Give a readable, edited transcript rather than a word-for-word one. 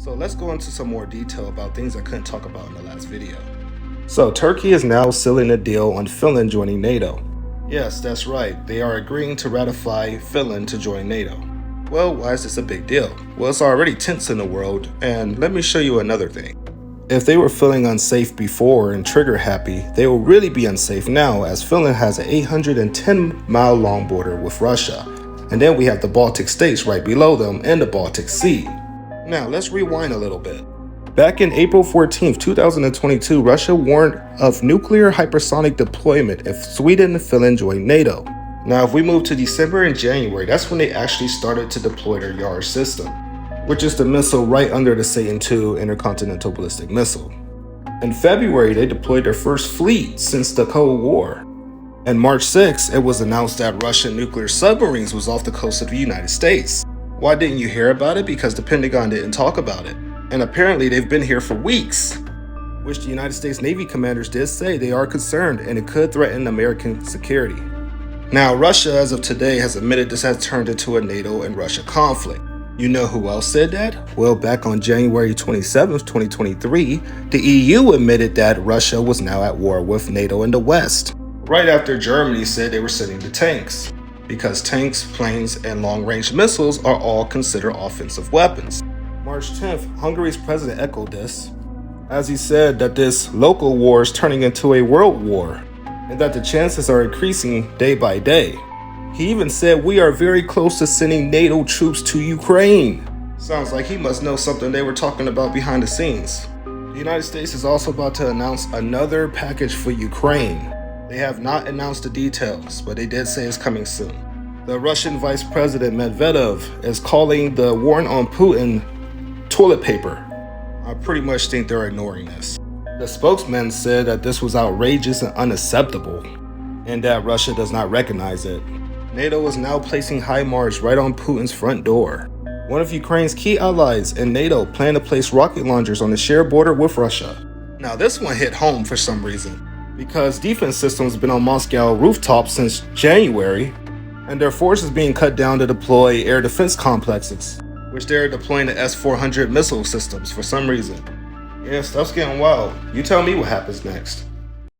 So let's go into some more detail about things I couldn't talk about in the last video. So Turkey is now sealing a deal on Finland joining NATO. Yes, that's right, they are agreeing to ratify Finland to join NATO. Well, why is this a big deal? Well, it's already tense in the world, and let me show you another thing. If they were feeling unsafe before and trigger happy, they will really be unsafe now, as Finland has an 810-mile long border with Russia. And then we have the Baltic states right below them and the Baltic Sea. Now let's rewind a little bit. Back in April 14, 2022, Russia warned of nuclear hypersonic deployment if Sweden and Finland joined NATO. Now if we move to December and January, that's when they actually started to deploy their Yar system, which is the missile right under the Satan II intercontinental ballistic missile. In February, they deployed their first fleet since the Cold War. And March 6, it was announced that Russian nuclear submarines was off the coast of the United States. Why didn't you hear about it? Because the Pentagon didn't talk about it. And apparently they've been here for weeks, which the United States Navy commanders did say they are concerned and it could threaten American security. Now, Russia as of today has admitted this has turned into a NATO and Russia conflict. You know who else said that? Well, back on January 27th, 2023, the EU admitted that Russia was now at war with NATO in the West, right after Germany said they were sending the tanks, because tanks, planes, and long-range missiles are all considered offensive weapons. March 10th, Hungary's president echoed this, as he said that this local war is turning into a world war, and that the chances are increasing day by day. He even said we are very close to sending NATO troops to Ukraine. Sounds like he must know something they were talking about behind the scenes. The United States is also about to announce another package for Ukraine. They have not announced the details, but they did say it's coming soon. The Russian Vice President Medvedev is calling the war on Putin toilet paper. I pretty much think they're ignoring this. The spokesman said that this was outrageous and unacceptable, and that Russia does not recognize it. NATO is now placing HIMARS right on Putin's front door. One of Ukraine's key allies and NATO plan to place rocket launchers on the shared border with Russia. Now this one hit home for some reason, because defense systems have been on Moscow rooftops since January, and their force is being cut down to deploy air defense complexes, which they're deploying the S-400 missile systems for some reason. Yeah, stuff's getting wild. You tell me what happens next.